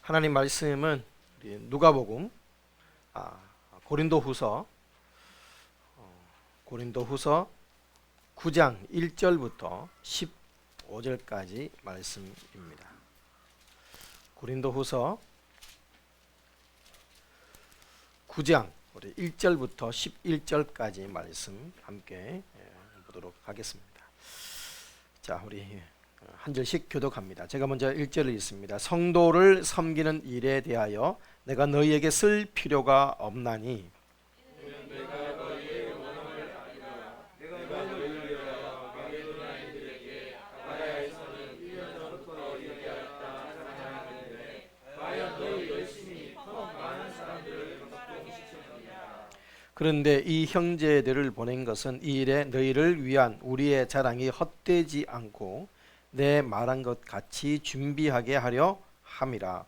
하나님 말씀은 우리 누가복음, 고린도후서 9장 1절부터 15절까지 말씀입니다. 고린도후서 9장 1절부터 11절까지 말씀 함께 보도록 하겠습니다. 자, 우리 한 절씩 교독합니다. 제가 먼저 1절을 읽습니다. 성도를 섬기는 일에 대하여 내가 너희에게 쓸 필요가 없나니 그런데 이 형제들을 보낸 것은 이 일에 너희를 위한 우리의 자랑이 헛되지 않고 내 말한 것 같이 준비하게 하려 함이라.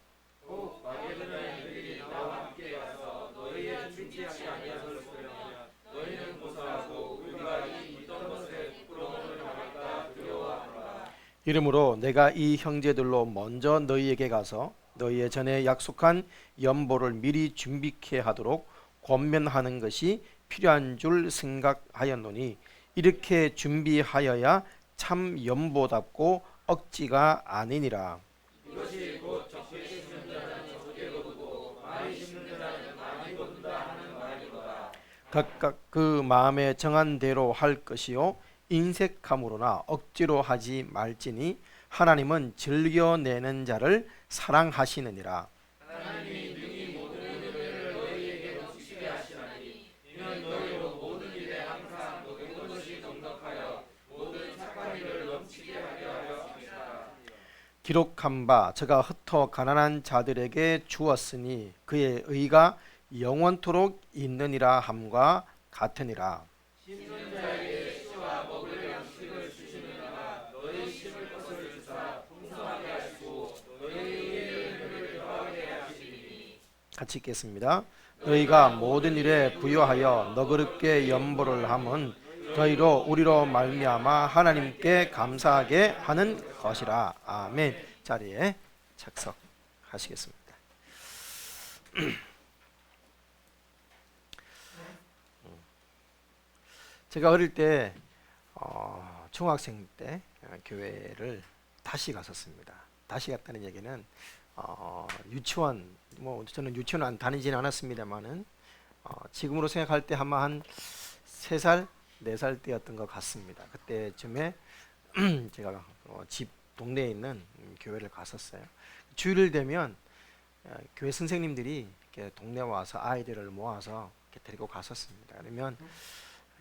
이러므로 내가 이 형제들로 먼저 너희에게 가서 너희의 전에 약속한 연보를 미리 준비케 하도록 권면하는 것이 필요한 줄 생각하였노니 이렇게 준비하여야 참 연보답고 억지가 아니니라. 이것이 곧 적게 심는 자는 적게 거두고 많이 심는 자는 많이 거둔다 하는 말이로다. 각각 그 마음에 정한 대로 할 것이요 인색함으로나 억지로 하지 말지니 하나님은 즐겨내는 자를 사랑하시느니라. 하나님이 능히 모든 은혜를 너희에게 넘치게 하시나니 이는 너희로 모든 일에 항상 모든 것이 넉넉하여 모든 착한 일을 넘치게 하게 하려 함이라. 기록한 바 저가 흩어 가난한 자들에게 주었으니 그의 의가 영원토록 있느니라 함과 같으니라. 심는 자에게 씨와 먹을 양식을 주시느니라. 너희 심을 것을 주사 풍성하게 하시고 너희의 의를 더하게 하시리니. 같이 읽겠습니다. 너희가 모든 일에 부여하여 너그럽게 연보를 함은 너희로 우리로 말미암아 하나님께 감사하게 하는 것이라. 아멘. 자리에 착석하시겠습니다. 제가 어릴 때 중학생 때 교회를 다시 갔었습니다. 다시 갔다는 얘기는 유치원, 저는 유치원 안 다니지는 않았습니다만은 지금으로 생각할 때 아마 한 3살, 4살 때였던 것 같습니다. 그때쯤에 제가 집 동네에 있는 교회를 갔었어요. 주일 되면 교회 선생님들이 이렇게 동네 와서 아이들을 모아서 이렇게 데리고 갔었습니다. 그러면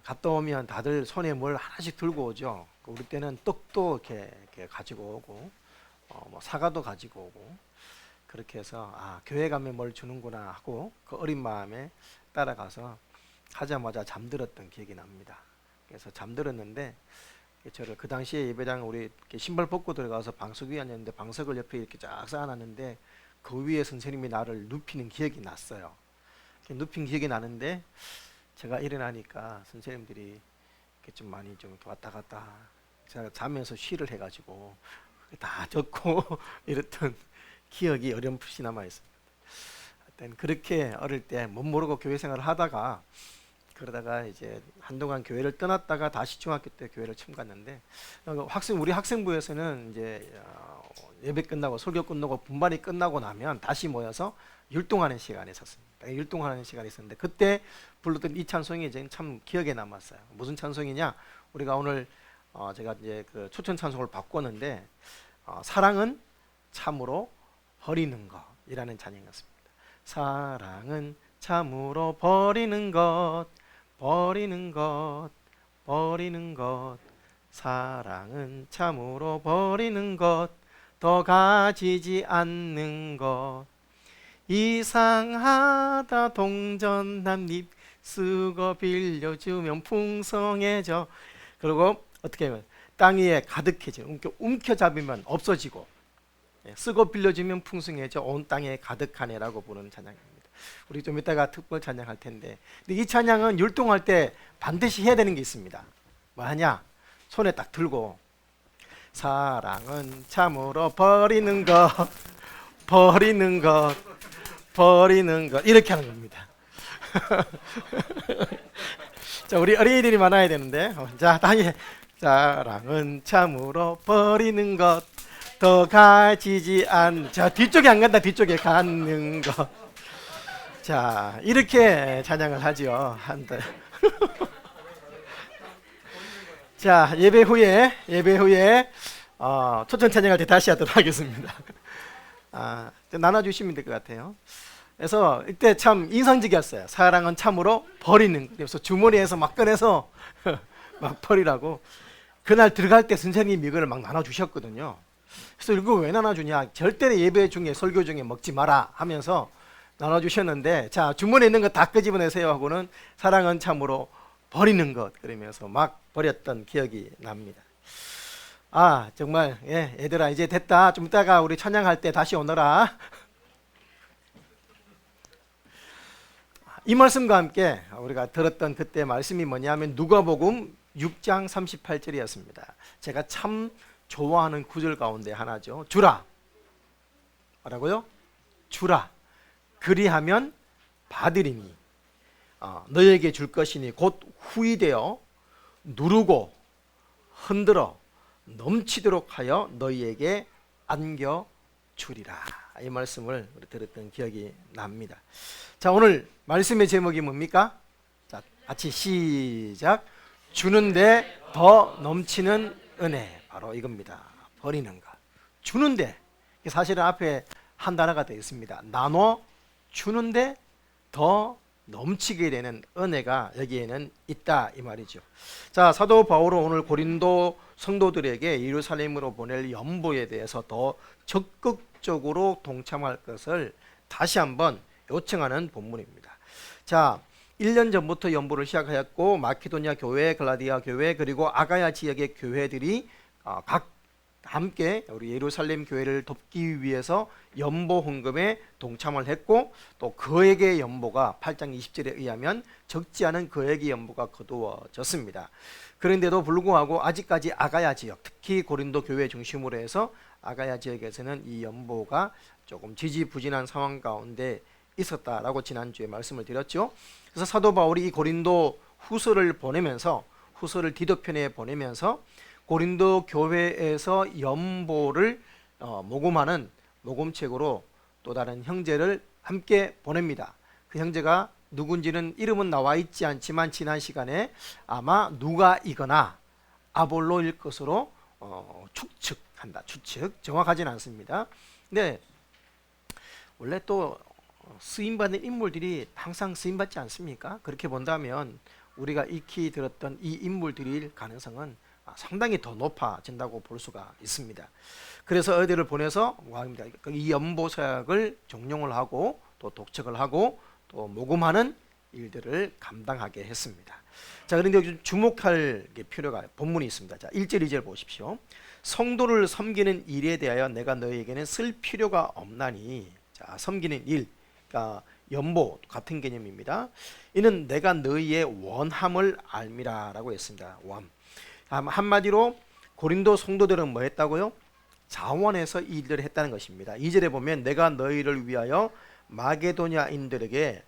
갔다 오면 다들 손에 뭘 하나씩 들고 오죠. 우리 때는 떡도 이렇게 가지고 오고, 사과도 가지고 오고, 그렇게 해서 교회 가면 뭘 주는구나 하고 그 어린 마음에 따라가서 하자마자 잠들었던 기억이 납니다. 그래서 잠들었는데 저를 그 당시에 예배당 우리 신발 벗고 들어가서 방석 위에 앉았는데 방석을 옆에 이렇게 쫙 쌓아놨는데 그 위에 선생님이 나를 눕히는 기억이 났어요. 눕힌 기억이 나는데 제가 일어나니까 선생님들이 좀 많이 좀 왔다 갔다 제가 자면서 쉬를 해가지고 다 젖고 이랬던 기억이 어렴풋이 남아 있습니다. 하여튼 그렇게 어릴 때 못 모르고 교회 생활을 하다가 그러다가 이제 한동안 교회를 떠났다가 다시 중학교 때 교회를 처음 갔는데 우리 학생부에서는 이제 예배 끝나고 설교 끝나고 분반이 끝나고 나면 다시 모여서 율동하는 시간이 있었습니다. 율동하는 시간이 있었는데 그때 불렀던 이 찬송이 참 기억에 남았어요. 무슨 찬송이냐? 우리가 오늘 제가 이제 그 초청 찬송을 바꿨는데 사랑은 참으로 버리는 것이라는 찬양이었습니다. 사랑은 참으로 버리는 것, 버리는 것, 버리는 것. 사랑은 참으로 버리는 것, 더 가지지 않는 것. 이상하다 동전 남잎 쓰고 빌려주면 풍성해져. 그리고 어떻게 하면 땅 위에 가득해져. 움켜잡으면 없어지고 쓰고 빌려주면 풍성해져 온 땅에 가득하네라고 부르는 찬양입니다. 우리 좀 이따가 특별 찬양할 텐데, 근데 이 찬양은 율동할 때 반드시 해야 되는 게 있습니다. 뭐 하냐? 손에 딱 들고 사랑은 참으로 버리는 것, 버리는 것, 버리는 것 이렇게 하는 겁니다. 자, 우리 어린이들이 많아야 되는데, 자, 다시 사랑은 참으로 버리는 것, 더 가지지 않. 자, 뒤쪽에 안 간다. 뒤쪽에 가는 것. 자, 이렇게 찬양을 하죠. 한들. 자, 예배 후에 초청 찬양할 때 다시 하도록 하겠습니다. 나눠주시면 될 것 같아요. 그래서 이때 참 인상적이었어요. 사랑은 참으로 버리는. 그래서 주머니에서 막 꺼내서 막 버리라고. 그날 들어갈 때 선생님이 이거를 막 나눠주셨거든요. 그래서 이거 왜 나눠주냐? 절대 예배 중에 설교 중에 먹지 마라 하면서 나눠주셨는데, 자, 주머니에 있는 거 다 끄집어내세요 하고는 사랑은 참으로 버리는 것 그러면서 막 버렸던 기억이 납니다. 정말 얘들아 이제 됐다. 좀 이따가 우리 찬양할 때 다시 오너라. 이 말씀과 함께 우리가 들었던 그때 말씀이 뭐냐면 누가복음 6장 38절이었습니다. 제가 참 좋아하는 구절 가운데 하나죠. 주라. 뭐라고요? 주라. 그리하면 받으리니 너에게 줄 것이니 곧 후이되어 누르고 흔들어 넘치도록 하여 너희에게 안겨주리라. 이 말씀을 우리 들었던 기억이 납니다. 자, 오늘 말씀의 제목이 뭡니까? 자, 같이 시작. 주는데 더 넘치는 은혜. 바로 이겁니다. 버리는 것. 주는데, 사실은 앞에 한 단어가 되어 있습니다. 나눠 주는데 더 넘치게 되는 은혜가 여기에는 있다 이 말이죠. 자, 사도 바울은 오늘 고린도 성도들에게 예루살렘으로 보낼 연보에 대해서 더 적극적으로 동참할 것을 다시 한번 요청하는 본문입니다. 자, 1년 전부터 연보를 시작하였고 마케도냐 교회, 글라디아 교회 그리고 아가야 지역의 교회들이 각 함께 우리 예루살렘 교회를 돕기 위해서 연보 헌금에 동참을 했고, 또 그에게 연보가 8장 20절에 의하면 적지 않은 그에게 연보가 거두어졌습니다. 그런데도 불구하고 아직까지 아가야 지역, 특히 고린도 교회 중심으로 해서 아가야 지역에서는 이 연보가 조금 지지부진한 상황 가운데 있었다라고 지난주에 말씀을 드렸죠. 그래서 사도 바울이 이 고린도 후서를 디도편에 보내면서 고린도 교회에서 연보를 모금하는 모금책으로 또 다른 형제를 함께 보냅니다. 그 형제가 누군지는 이름은 나와 있지 않지만 지난 시간에 아마 누가이거나 아볼로일 것으로 추측한다. 추측 정확하진 않습니다. 근데 원래 또 쓰임받는 인물들이 항상 쓰임받지 않습니까? 그렇게 본다면 우리가 익히 들었던 이 인물들일 가능성은 상당히 더 높아진다고 볼 수가 있습니다. 그래서 어디를 보내서 이 연보 서약을 종용을 하고 또 독책을 하고 또 모금하는 일들을 감당하게 했습니다. 자, 그런데 여기 주목할 필요가 본문이 있습니다. 자, 1절 2절 보십시오. 성도를 섬기는 일에 대하여 내가 너희에게는 쓸 필요가 없나니. 자, 섬기는 일, 그러니까 연보 같은 개념입니다. 이는 내가 너희의 원함을 알미라라고 했습니다. 원. 한마디로 고린도 성도들은 뭐 했다고요? 자원해서 이 일들을 했다는 것입니다. 2절에 보면 내가 너희를 위하여 마게도냐인들에게,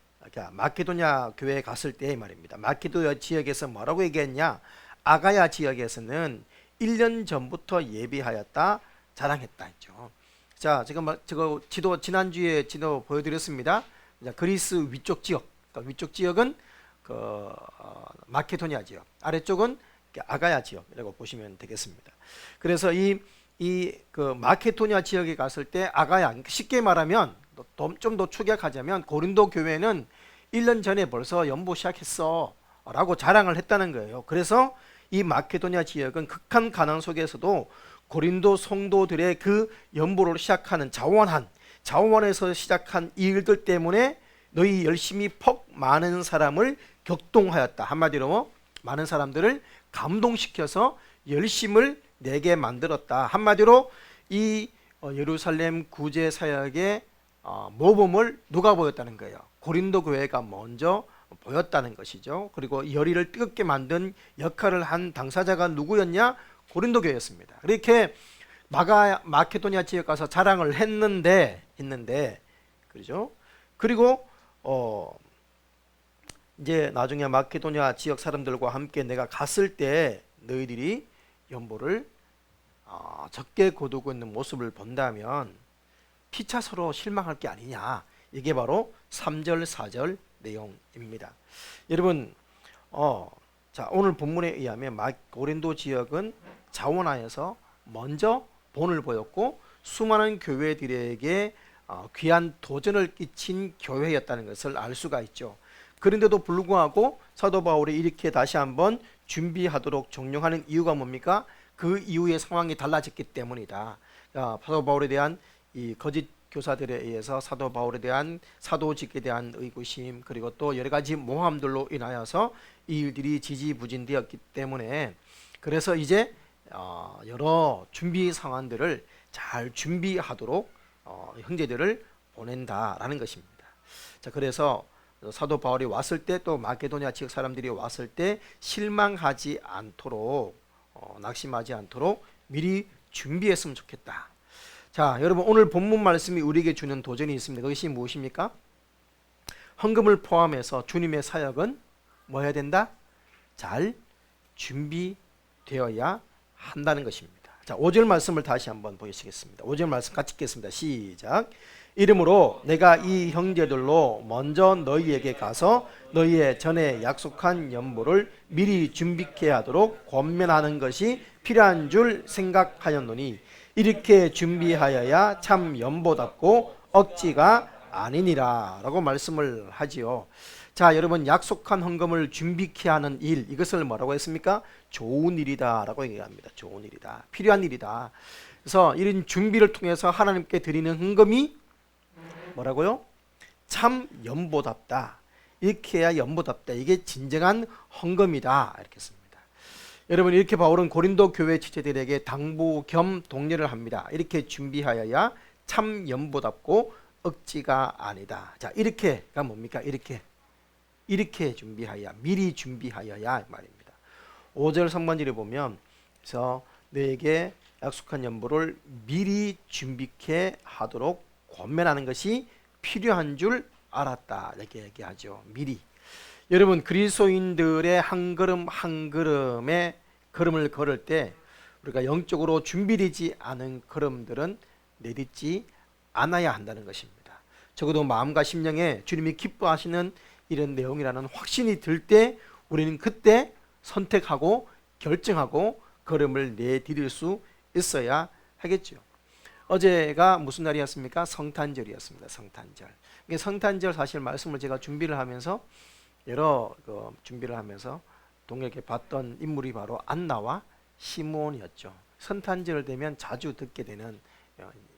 마케도냐 교회에 갔을 때 말입니다. 마케도냐 지역에서 뭐라고 얘기했냐? 아가야 지역에서는 1년 전부터 예비하였다, 자랑했다 했죠. 자, 지금 저거 지난주에 지도 보여드렸습니다. 그리스 위쪽 지역, 그러니까 위쪽 지역은 마케도냐 지역, 아래쪽은 아가야 지역이라고 보시면 되겠습니다. 그래서 이 마케도냐 지역에 갔을 때 아가야, 쉽게 말하면 좀 더 축약하자면 고린도 교회는 1년 전에 벌써 연보 시작했어 라고 자랑을 했다는 거예요. 그래서 이 마케도냐 지역은 극한 가난 속에서도 고린도 성도들의 그 연보를 시작하는 자원에서 시작한 일들 때문에 너희 열심히 많은 사람을 격동하였다. 한마디로 많은 사람들을 감동시켜서 열심을 내게 만들었다. 한마디로 이 예루살렘 구제 사역의 모범을 누가 보였다는 거예요? 고린도 교회가 먼저 보였다는 것이죠. 그리고 열의를 뜨겁게 만든 역할을 한 당사자가 누구였냐? 고린도 교회였습니다. 이렇게 마케도냐 지역 가서 자랑을 했는데 했는데, 그렇죠? 그리고 이제 나중에 마케도니아 지역 사람들과 함께 내가 갔을 때 너희들이 연보를 적게 거두고 있는 모습을 본다면 피차 서로 실망할 게 아니냐. 이게 바로 3절 4절 내용입니다. 여러분 자, 오늘 본문에 의하면 고린도 지역은 자원하에서 먼저 본을 보였고 수많은 교회들에게 귀한 도전을 끼친 교회였다는 것을 알 수가 있죠. 그런데도 불구하고 사도 바울이 이렇게 다시 한번 준비하도록 종용하는 이유가 뭡니까? 그 이후의 상황이 달라졌기 때문이다. 사도 바울에 대한 이 거짓 교사들에 의해서 사도 바울에 대한 사도직에 대한 의구심, 그리고 또 여러 가지 모함들로 인하여서 이 일들이 지지부진되었기 때문에, 그래서 이제 여러 준비 상황들을 잘 준비하도록 형제들을 보낸다라는 것입니다. 자, 그래서 사도 바울이 왔을 때, 또 마케도니아 지역 사람들이 왔을 때 실망하지 않도록, 낙심하지 않도록 미리 준비했으면 좋겠다. 자, 여러분, 오늘 본문 말씀이 우리에게 주는 도전이 있습니다. 그것이 무엇입니까? 헌금을 포함해서 주님의 사역은 뭐 해야 된다? 잘 준비되어야 한다는 것입니다. 자, 5절 말씀을 다시 한번 보시겠습니다. 5절 말씀 같이 읽겠습니다. 시작. 이러므로 내가 이 형제들로 먼저 너희에게 가서 너희의 전에 약속한 연보를 미리 준비케 하도록 권면하는 것이 필요한 줄 생각하였노니 이렇게 준비하여야 참 연보답고 억지가 아니니라 라고 말씀을 하지요. 자, 여러분, 약속한 헌금을 준비케 하는 일, 이것을 뭐라고 했습니까? 좋은 일이다 라고 얘기합니다. 좋은 일이다, 필요한 일이다. 그래서 이런 준비를 통해서 하나님께 드리는 헌금이 뭐라고요? 참 연보답다. 이렇게 해야 연보답다. 이게 진정한 헌금이다, 이렇게 씁니다. 여러분, 이렇게 바울은 고린도 교회 지체들에게 당부 겸 독려를 합니다. 이렇게 준비하여야 참 연보답고 억지가 아니다. 자, 이렇게가 뭡니까? 이렇게 준비하여, 미리 준비하여야 말입니다. 5절 상반절에 보면, 그래서 너에게 약속한 연보를 미리 준비케 하도록 권면하는 것이 필요한 줄 알았다, 이렇게 얘기하죠. 미리. 여러분, 그리스도인들의 한 걸음 한 걸음의 걸음을 걸을 때 우리가 영적으로 준비되지 않은 걸음들은 내딛지 않아야 한다는 것입니다. 적어도 마음과 심령에 주님이 기뻐하시는 이런 내용이라는 확신이 들 때 우리는 그때 선택하고 결정하고 걸음을 내디딜 수 있어야 하겠죠. 어제가 무슨 날이었습니까? 성탄절이었습니다. 성탄절. 성탄절 사실 말씀을 제가 준비를 하면서 여러 준비를 하면서 동역에 봤던 인물이 바로 안나와 시몬이었죠. 성탄절 되면 자주 듣게 되는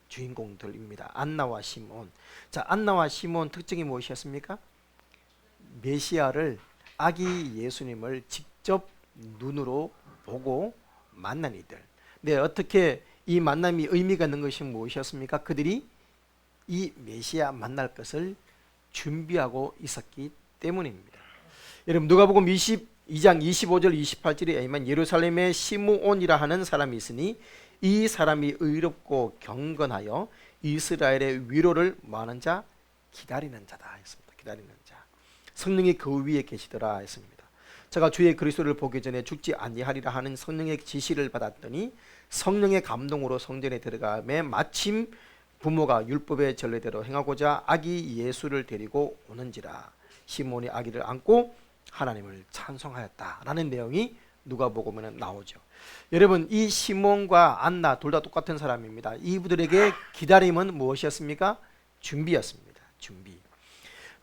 주인공들입니다. 안나와 시몬. 자, 안나와 시몬 특징이 무엇이었습니까? 메시아를, 아기 예수님을 직접 눈으로 보고 만난 이들. 네, 어떻게 이 만남이 의미가 있는 것이 무엇이었습니까? 그들이 이 메시아 만날 것을 준비하고 있었기 때문입니다. 여러분, 누가복음 22장 25절 28절에 의하면 예루살렘에 시므온이라 하는 사람이 있으니 이 사람이 의롭고 경건하여 이스라엘의 위로를 뭐하는 자? 기다리는 자다 했습니다. 기다리는 자. 성령이 그 위에 계시더라 했습니다. 제가 주의 그리스도를 보기 전에 죽지 아니하리라 하는 성령의 지시를 받았더니 성령의 감동으로 성전에 들어가매 마침 부모가 율법의 전례대로 행하고자 아기 예수를 데리고 오는지라. 시몬이 아기를 안고 하나님을 찬송하였다라는 내용이 누가복음에는 나오죠. 여러분, 이 시몬과 안나 둘 다 똑같은 사람입니다. 이분들에게 기다림은 무엇이었습니까? 준비였습니다. 준비.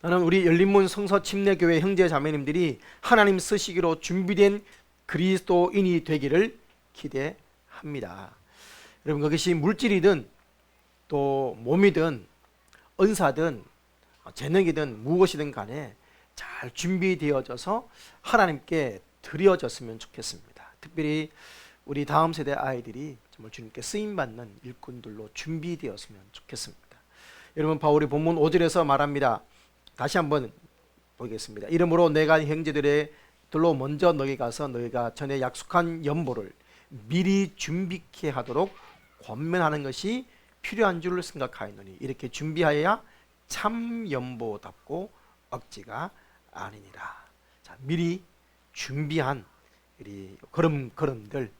나는 우리 열린문 성서 침례교회 형제 자매님들이 하나님 쓰시기로 준비된 그리스도인이 되기를 기대합니다. 여러분, 그것이 물질이든 또 몸이든 은사든 재능이든 무엇이든 간에 잘 준비되어져서 하나님께 드려졌으면 좋겠습니다. 특별히 우리 다음 세대 아이들이 정말 주님께 쓰임받는 일꾼들로 준비되었으면 좋겠습니다. 여러분, 바울이 본문 5절에서 말합니다. 다시 한번 보겠습니다. 이러므로 내가 형제들로 먼저 너희 가서 너희가 전에 약속한 연보를 미리 준비케 하도록 권면하는 것이 필요한 줄을 생각하였노니 이렇게 준비하여야 참 연보답고 억지가 아니니라. 자, 미리 준비한 우리 걸음들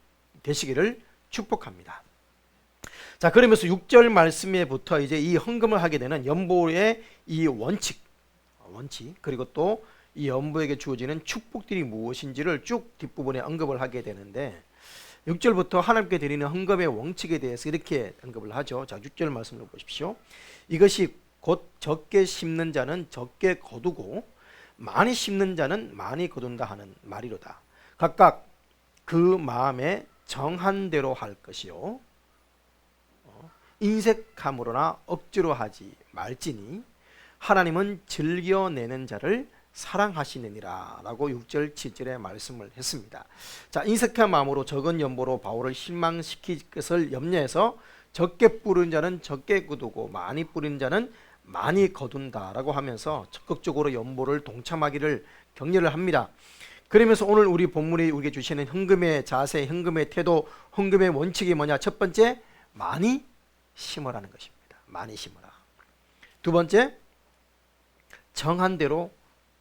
되시기를 축복합니다. 자, 그러면서 6절 말씀에부터 이제 이 헌금을 하게 되는 연보의 이 원칙 그리고 또 이 연보에게 주어지는 축복들이 무엇인지를 쭉 뒷부분에 언급을 하게 되는데 6절부터 하나님께 드리는 헌금의 원칙에 대해서 이렇게 언급을 하죠. 자, 6절 말씀을 보십시오. 이것이 곧 적게 심는 자는 적게 거두고 많이 심는 자는 많이 거둔다 하는 말이로다. 각각 그 마음에 정한 대로 할 것이요 인색함으로나 억지로 하지 말지니 하나님은 즐겨내는 자를 사랑하시느니라 라고 6절 7절에 말씀을 했습니다. 자, 인색한 마음으로 적은 연보로 바울을 실망시킬 것을 염려해서 적게 뿌린 자는 적게 거두고 많이 뿌린 자는 많이 거둔다 라고 하면서 적극적으로 연보를 동참하기를 격려를 합니다. 그러면서 오늘 우리 본문이 우리에게 주시는 헌금의 자세, 헌금의 태도, 헌금의 원칙이 뭐냐? 첫 번째, 많이 심으라는 것입니다. 많이 심으라. 두 번째, 정한 대로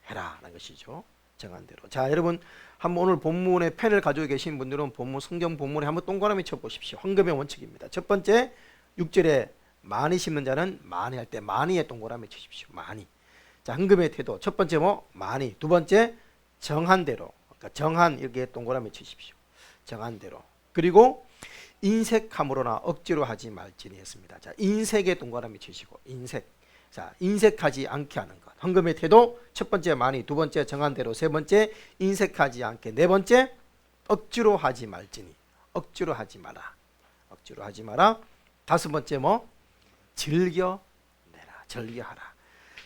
해라라는 것이죠. 정한 대로. 자, 여러분 한번 오늘 본문에 펜을 가지고 계신 분들은 본문 성경 본문에 한번 동그라미 쳐 보십시오. 헌금의 원칙입니다. 첫 번째 6절에 많이 심는 자는 많이 할 때 많이에 동그라미 치십시오. 많이. 자, 헌금의 태도. 첫 번째 뭐 많이. 두 번째 정한 대로. 그러니까 정한 이렇게 동그라미 치십시오. 정한 대로. 그리고 인색함으로나 억지로 하지 말지니 했습니다. 자, 인색에 동그라미 치시고 인색. 자, 인색하지 않게 하는 것. 헌금의 태도 첫 번째 많이, 두 번째 정한 대로, 세 번째 인색하지 않게, 네 번째 억지로 하지 말지니. 억지로 하지 마라. 억지로 하지 마라. 다섯 번째 뭐 즐겨내라. 즐겨하라.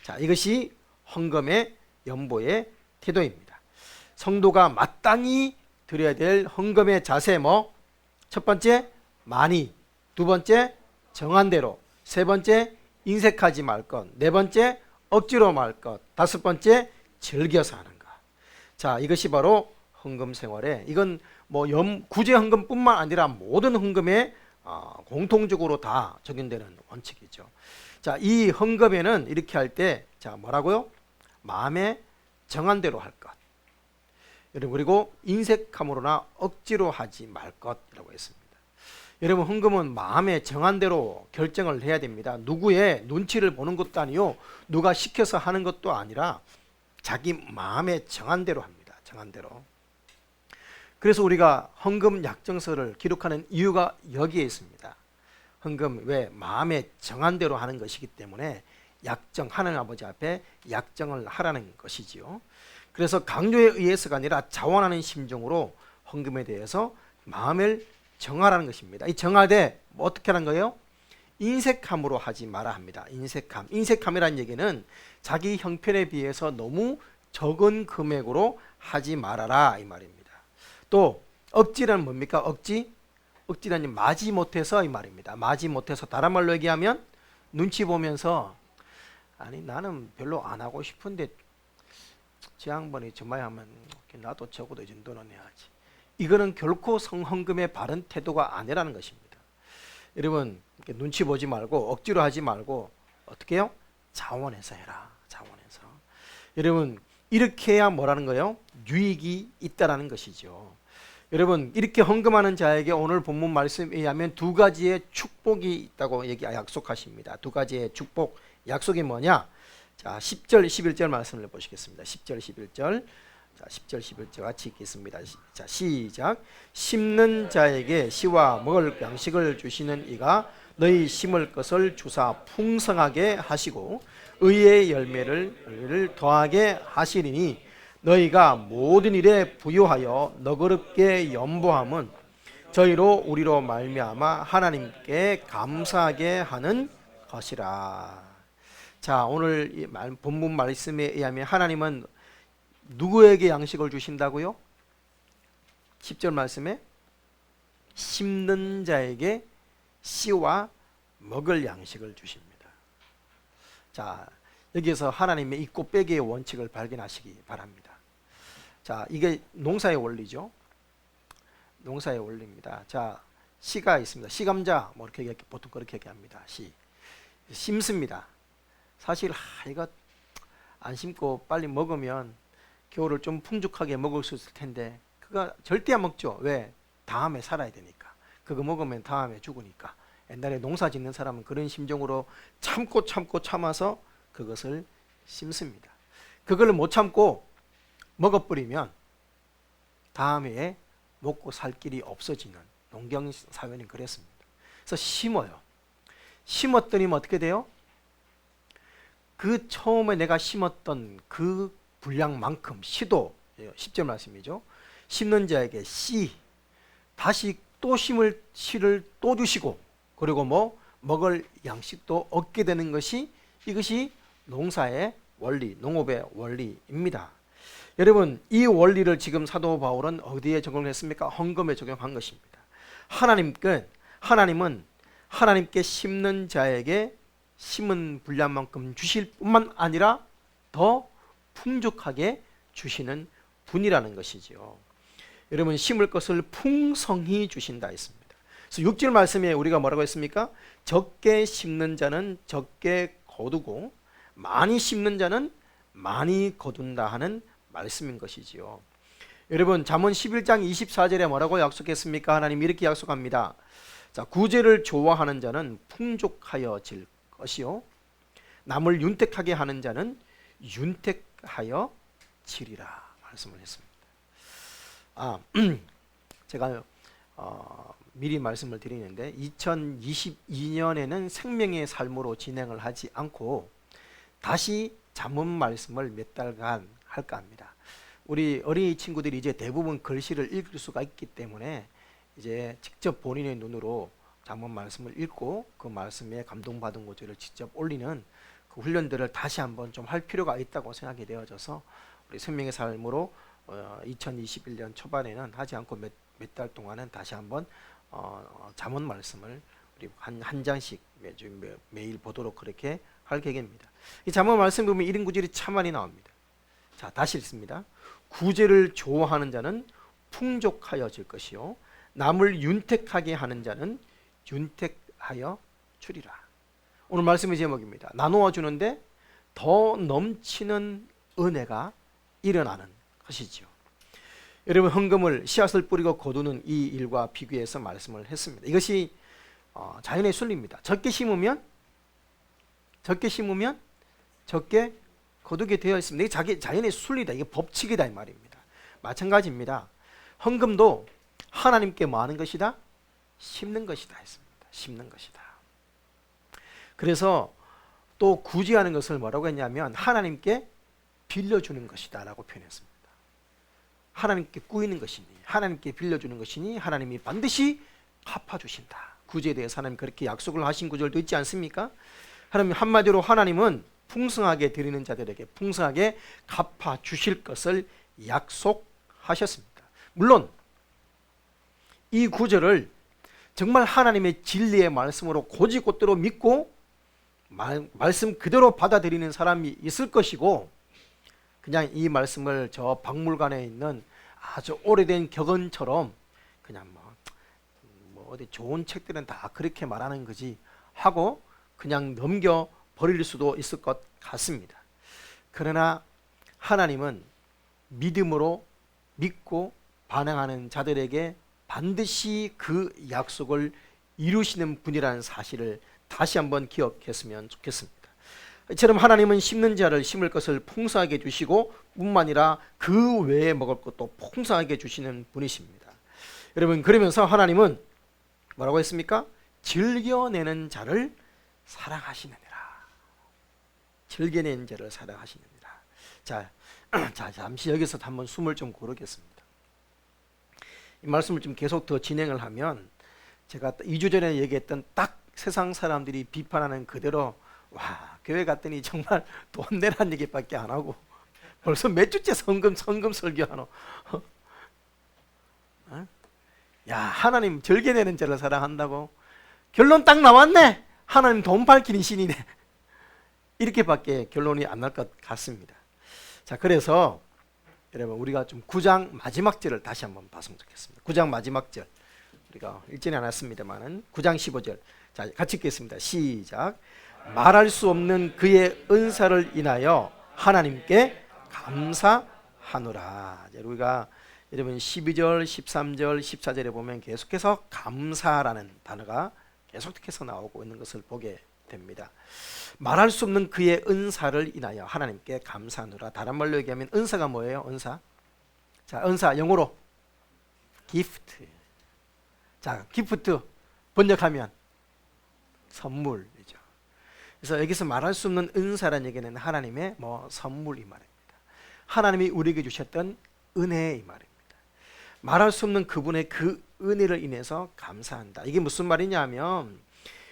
자, 이것이 헌금의 연보의 태도입니다. 성도가 마땅히 드려야 될 헌금의 자세 뭐 첫 번째 많이, 두 번째 정한 대로, 세 번째 인색하지 말 것, 네 번째 억지로 말 것, 다섯 번째 즐겨서 하는 것. 자, 이것이 바로 헌금 생활에 이건 뭐 구제 헌금뿐만 아니라 모든 헌금에 공통적으로 다 적용되는 원칙이죠. 자, 이 헌금에는 이렇게 할 때 자, 뭐라고요? 마음에 정한 대로 할 것. 여러분, 그리고 인색함으로나 억지로 하지 말 것이라고 했습니다. 여러분, 헌금은 마음에 정한 대로 결정을 해야 됩니다. 누구의 눈치를 보는 것도 아니요, 누가 시켜서 하는 것도 아니라 자기 마음에 정한 대로 합니다. 정한 대로. 그래서 우리가 헌금 약정서를 기록하는 이유가 여기에 있습니다. 헌금 왜 마음에 정한 대로 하는 것이기 때문에 약정, 하나님 아버지 앞에 약정을 하라는 것이지요. 그래서 강요에 의해서가 아니라 자원하는 심정으로 헌금에 대해서 마음을 정하라는 것입니다. 이 정하되 뭐 어떻게 하는 거예요? 인색함으로 하지 마라 합니다. 인색함. 인색함이라는 얘기는 자기 형편에 비해서 너무 적은 금액으로 하지 말아라 이 말입니다. 또 억지란 뭡니까? 억지? 억지라니 마지 못해서 이 말입니다. 마지 못해서 다른 말로 얘기하면 눈치 보면서 아니 나는 별로 안 하고 싶은데 제 양반이 저마이 하면 나도 적어도 이 정도는 해야지. 이거는 결코 성헌금의 바른 태도가 아니라는 것입니다. 여러분 눈치 보지 말고 억지로 하지 말고 어떻게 해요? 자원해서 해라. 자원해서. 여러분 이렇게 해야 뭐라는 거예요? 유익이 있다라는 것이죠. 여러분 이렇게 헌금하는 자에게 오늘 본문 말씀에 의하면 두 가지의 축복이 있다고 약속하십니다. 두 가지의 축복 약속이 뭐냐? 자, 10절 11절 말씀을 보시겠습니다. 10절 11절. 자, 10절 11절 같이 읽겠습니다. 자, 시작. 심는 자에게 씨와 먹을 양식을 주시는 이가 너희 심을 것을 주사 풍성하게 하시고 의의 열매를 더하게 하시리니 너희가 모든 일에 부요하여 너그럽게 연보함은 저희로 우리로 말미암아 하나님께 감사하게 하는 것이라. 자, 오늘 본문 말씀에 의하면 하나님은 누구에게 양식을 주신다고요? 10절 말씀에 심는 자에게 씨와 먹을 양식을 주십니다. 자, 여기에서 하나님의 이 꽃배기의 원칙을 발견하시기 바랍니다. 자, 이게 농사의 원리죠. 농사의 원리입니다. 자, 씨가 있습니다. 씨감자 뭐 이렇게 보통 그렇게 얘기합니다. 씨 심습니다. 사실 이거 안 심고 빨리 먹으면 겨울을 좀 풍족하게 먹을 수 있을 텐데 그거 절대 안 먹죠. 왜? 다음에 살아야 되니까. 그거 먹으면 다음에 죽으니까. 옛날에 농사 짓는 사람은 그런 심정으로 참고 참아서 그것을 심습니다. 그걸 못 참고 먹어버리면 다음 해에 먹고 살 길이 없어지는 농경 사회는 그랬습니다. 그래서 심어요. 심었더니 어떻게 돼요? 그 처음에 내가 심었던 그 분량만큼 씨도 10절 말씀이죠. 심는 자에게 씨 다시 또 심을 씨를 또 주시고 그리고 뭐 먹을 양식도 얻게 되는 것이 이것이 농사의 원리, 농업의 원리입니다. 여러분 이 원리를 지금 사도 바울은 어디에 적용했습니까? 헌금에 적용한 것입니다. 하나님은 하나님께 심는 자에게 심은 분량만큼 주실 뿐만 아니라 더 풍족하게 주시는 분이라는 것이지요. 여러분 심을 것을 풍성히 주신다 했습니다. 그래서 6절 말씀에 우리가 뭐라고 했습니까? 적게 심는 자는 적게 거두고 많이 심는 자는 많이 거둔다 하는 말씀인 것이지요. 여러분 잠언 11장 24절에 뭐라고 약속했습니까? 하나님 이렇게 약속합니다. 자, 구제를 좋아하는 자는 풍족하여질 것이요 남을 윤택하게 하는 자는 윤택하여 지리라 말씀을 했습니다. 제가 미리 말씀을 드리는데 2022년에는 생명의 삶으로 진행을 하지 않고 다시 잠언 말씀을 몇 달간 할까 합니다. 우리 어린이 친구들이 이제 대부분 글씨를 읽을 수가 있기 때문에 이제 직접 본인의 눈으로 잠언 말씀을 읽고 그 말씀에 감동받은 구절을 직접 올리는 그 훈련들을 다시 한번 좀 할 필요가 있다고 생각이 되어져서 우리 생명의 삶으로 2021년 초반에는 하지 않고 몇 달 동안은 다시 한번 잠언 말씀을 우리 한 장씩 매일 보도록 그렇게 할 계획입니다. 이 잠언 말씀 보면 이런 구절이 참 많이 나옵니다. 자, 다시 읽습니다. 구제를 좋아하는 자는 풍족하여질 것이요 남을 윤택하게 하는 자는 윤택하여 주리라. 오늘 말씀의 제목입니다. 나누어 주는데 더 넘치는 은혜가 일어나는 것이지요. 여러분 헌금을 씨앗을 뿌리고 거두는 이 일과 비교해서 말씀을 했습니다. 이것이 자연의 순리입니다. 적게 심으면 적게 거두게 되어 있습니다. 이게 자연의 순리다. 이게 법칙이다 이 말입니다. 마찬가지입니다. 헌금도 하나님께 뭐 하는 것이다? 심는 것이다 했습니다. 심는 것이다. 그래서 또 구제하는 것을 뭐라고 했냐면 하나님께 빌려주는 것이다 라고 표현했습니다. 하나님께 꾸이는 것이니 하나님께 빌려주는 것이니 하나님이 반드시 갚아주신다. 구제에 대해서 하나님 그렇게 약속을 하신 구절도 있지 않습니까? 하나님 한마디로 하나님은 풍성하게 드리는 자들에게 풍성하게 갚아주실 것을 약속하셨습니다. 물론 이 구절을 정말 하나님의 진리의 말씀으로 곧이곧대로 믿고 말씀 그대로 받아들이는 사람이 있을 것이고 그냥 이 말씀을 저 박물관에 있는 아주 오래된 격언처럼 그냥 뭐 어디 좋은 책들은 다 그렇게 말하는 거지 하고 그냥 넘겨 버릴 수도 있을 것 같습니다. 그러나 하나님은 믿음으로 믿고 반응하는 자들에게 반드시 그 약속을 이루시는 분이라는 사실을 다시 한번 기억했으면 좋겠습니다. 이처럼 하나님은 심는 자를 심을 것을 풍성하게 주시고 뿐만 아니라 그 외에 먹을 것도 풍성하게 주시는 분이십니다. 여러분 그러면서 하나님은 뭐라고 했습니까? 즐겨내는 자를 사랑하시느니라. 즐겨내는 자를 사랑하시느니라. 자, 잠시 여기서 한번 숨을 좀 고르겠습니다. 이 말씀을 좀 계속 더 진행을 하면 제가 2주 전에 얘기했던 딱 세상 사람들이 비판하는 그대로 와 교회 갔더니 정말 돈 내라는 얘기밖에 안 하고 벌써 몇 주째 성금 설교하노. 야 하나님 즐겨내는 자를 사랑한다고? 결론 딱 나왔네. 하나님 돈 밝히는 신이네. 이렇게밖에 결론이 안 날 것 같습니다. 자 그래서 여러분 우리가 좀 9장 마지막 절을 다시 한번 봤으면 좋겠습니다. 9장 마지막 절 우리가 읽지는 않았습니다만은 9장 15절. 자, 같이 읽겠습니다. 시작. 말할 수 없는 그의 은사를 인하여 하나님께 감사하노라. 우리가 여러분 12절, 13절, 14절에 보면 계속해서 감사라는 단어가 계속해서 나오고 있는 것을 보게 됩니다. 말할 수 없는 그의 은사를 인하여 하나님께 감사하노라. 다른 말로 얘기하면 은사가 뭐예요? 은사. 자, 은사 영어로 gift. 자, gift 번역하면 선물이죠. 그래서 여기서 말할 수 없는 은사라는 얘기는 하나님의 선물 이 말입니다. 하나님이 우리에게 주셨던 은혜 이 말입니다. 말할 수 없는 그분의 그 은혜를 인해서 감사한다. 이게 무슨 말이냐 하면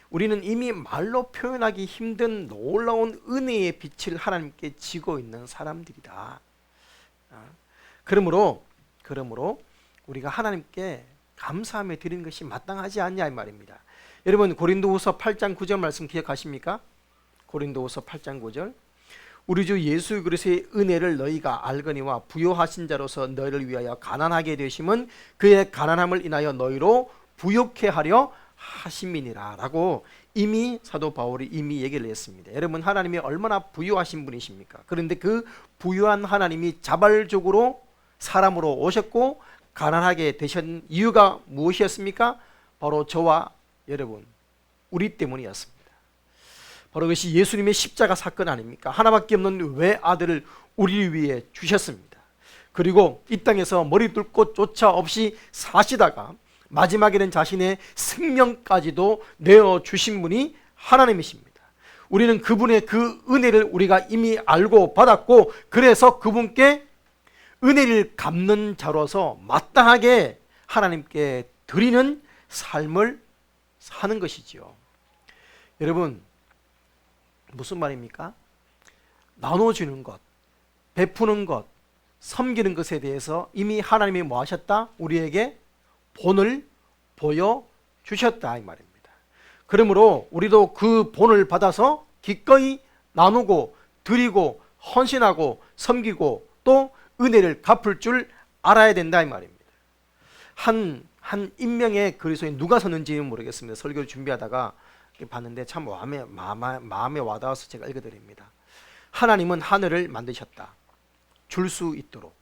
우리는 이미 말로 표현하기 힘든 놀라운 은혜의 빛을 하나님께 지고 있는 사람들이다. 그러므로 우리가 하나님께 감사하며 드리는 것이 마땅하지 않냐 이 말입니다. 여러분 고린도후서 8장 9절 말씀 기억하십니까? 고린도후서 8장 9절. 우리 주 예수 그리스도의 은혜를 너희가 알거니와 부요하신 자로서 너희를 위하여 가난하게 되심은 그의 가난함을 인하여 너희로 부요케 하려 하심이니라 라고 이미 사도 바울이 이미 얘기를 했습니다. 여러분 하나님이 얼마나 부유하신 분이십니까? 그런데 그 부유한 하나님이 자발적으로 사람으로 오셨고 가난하게 되신 이유가 무엇이었습니까? 바로 저와 여러분 우리 때문이었습니다. 바로 그것이 예수님의 십자가 사건 아닙니까? 하나밖에 없는 외아들을 우리를 위해 주셨습니다. 그리고 이 땅에서 머리 둘 곳조차 없이 사시다가 마지막에는 자신의 생명까지도 내어주신 분이 하나님이십니다. 우리는 그분의 그 은혜를 우리가 이미 알고 받았고 그래서 그분께 은혜를 갚는 자로서 마땅하게 하나님께 드리는 삶을 사는 것이지요. 여러분 무슨 말입니까? 나눠주는 것, 베푸는 것, 섬기는 것에 대해서 이미 하나님이 뭐 하셨다? 우리에게 본을 보여주셨다 이 말입니다. 그러므로 우리도 그 본을 받아서 기꺼이 나누고 드리고 헌신하고 섬기고 또 은혜를 갚을 줄 알아야 된다 이 말입니다. 한 인명의 그리스도인 누가 썼는지는 모르겠습니다. 설교를 준비하다가 봤는데 참 마음에 와닿아서 제가 읽어드립니다. 하나님은 하늘을 만드셨다. 줄 수 있도록.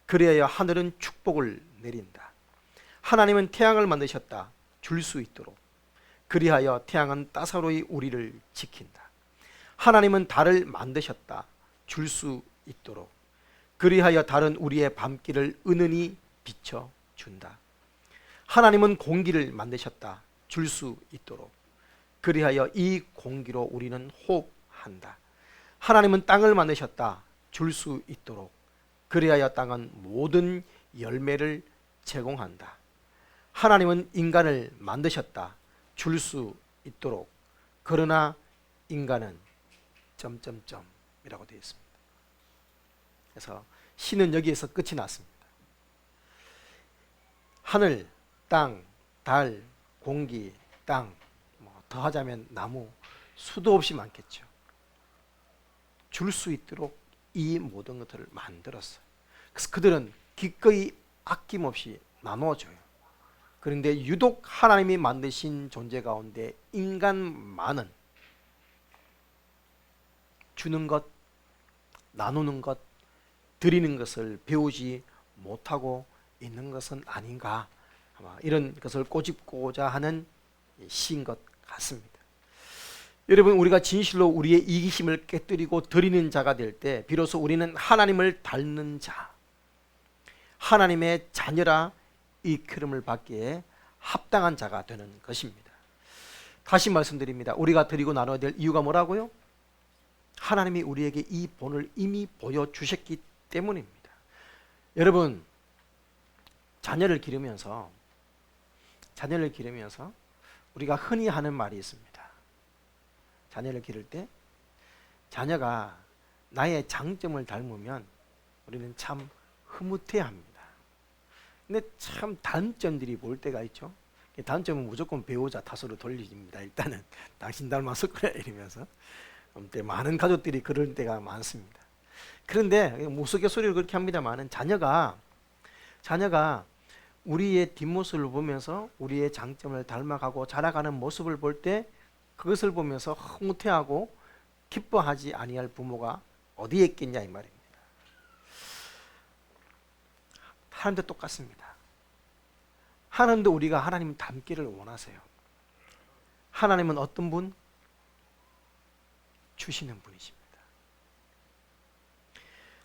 그래야 하늘은 축복을 내린다. 하나님은 태양을 만드셨다. 줄 수 있도록. 그리하여 태양은 따사로이 우리를 지킨다. 하나님은 달을 만드셨다. 줄 수 있도록. 그리하여 달은 우리의 밤길을 은은히 비춰준다. 하나님은 공기를 만드셨다. 줄 수 있도록. 그리하여 이 공기로 우리는 호흡한다. 하나님은 땅을 만드셨다. 줄 수 있도록. 그리하여 땅은 모든 열매를 제공한다. 하나님은 인간을 만드셨다. 줄 수 있도록. 그러나 인간은 이라고 되어 있습니다. 그래서 시는 여기에서 끝이 났습니다. 하늘, 땅, 달, 공기, 땅, 더하자면 나무, 수도 없이 많겠죠. 줄 수 있도록 이 모든 것들을 만들었어요. 그래서 그들은 기꺼이 아낌없이 나눠줘요. 그런데 유독 하나님이 만드신 존재 가운데 인간만은 주는 것, 나누는 것, 드리는 것을 배우지 못하고 있는 것은 아닌가, 아마 이런 것을 꼬집고자 하는 시인 것 같습니다. 여러분 우리가 진실로 우리의 이기심을 깨뜨리고 드리는 자가 될 때 비로소 우리는 하나님을 닮는 자, 하나님의 자녀라 이름을 받기에 합당한 자가 되는 것입니다. 다시 말씀드립니다. 우리가 드리고 나눠야 될 이유가 뭐라고요? 하나님이 우리에게 이 본을 이미 보여주셨기 때문입니다. 여러분 자녀를 기르면서 우리가 흔히 하는 말이 있습니다. 자녀를 기를 때 자녀가 나의 장점을 닮으면 우리는 참 흐뭇해합니다. 근데 참 단점들이 볼 때가 있죠. 단점은 무조건 배우자 탓으로 돌립니다. 일단은 당신 닮았을 거야 이러면서 많은 가족들이 그럴 때가 많습니다. 그런데 우스갯소리를 그렇게 합니다만은 자녀가 우리의 뒷모습을 보면서 우리의 장점을 닮아가고 자라가는 모습을 볼 때 그것을 보면서 흐뭇해하고 기뻐하지 아니할 부모가 어디에 있겠냐 이 말입니다. 하나님도 똑같습니다. 하나님도 우리가 하나님 닮기를 원하세요. 하나님은 어떤 분? 주시는 분이십니다.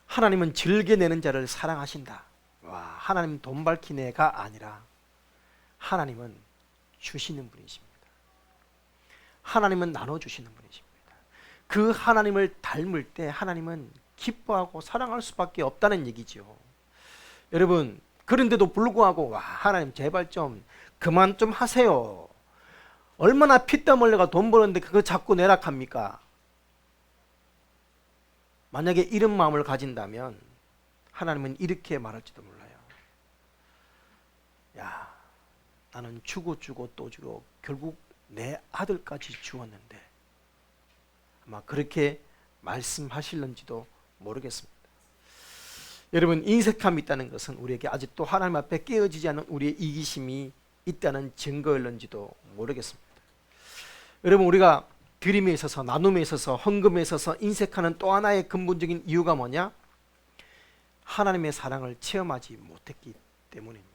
하나님은 즐겨내는 자를 사랑하신다. 와, 하나님 돈 밝힌 애가 아니라 하나님은 주시는 분이십니다. 하나님은 나눠주시는 분이십니다. 그 하나님을 닮을 때 하나님은 기뻐하고 사랑할 수밖에 없다는 얘기죠. 여러분, 그런데도 불구하고 와, 하나님 제발 좀 그만 좀 하세요. 얼마나 피땀 흘려가 돈 버는데 그거 자꾸 내락합니까? 만약에 이런 마음을 가진다면 하나님은 이렇게 말할지도 몰라요. 야, 나는 주고 또 주고 결국 내 아들까지 주었는데, 아마 그렇게 말씀하실는지도 모르겠습니다. 여러분, 인색함이 있다는 것은 우리에게 아직도 하나님 앞에 깨어지지 않은 우리의 이기심이 있다는 증거일는지도 모르겠습니다. 여러분, 우리가 드림에 있어서, 나눔에 있어서, 헌금에 있어서 인색하는 또 하나의 근본적인 이유가 뭐냐? 하나님의 사랑을 체험하지 못했기 때문입니다.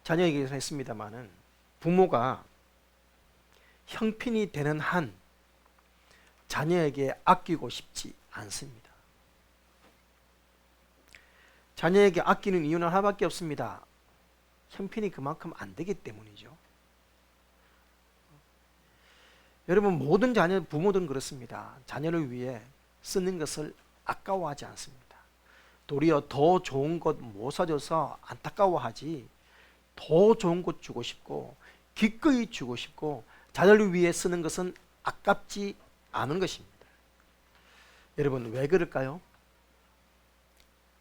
자녀 얘기를 했습니다마는 부모가 형편이 되는 한 자녀에게 아끼고 싶지 않습니다. 자녀에게 아끼는 이유는 하나밖에 없습니다. 형편이 그만큼 안 되기 때문이죠. 여러분, 모든 자녀, 부모들은 그렇습니다. 자녀를 위해 쓰는 것을 아까워하지 않습니다. 도리어 더 좋은 것 못 사줘서 안타까워하지, 더 좋은 것 주고 싶고 기꺼이 주고 싶고 자녀를 위해 쓰는 것은 아깝지 않은 것입니다. 여러분, 왜 그럴까요?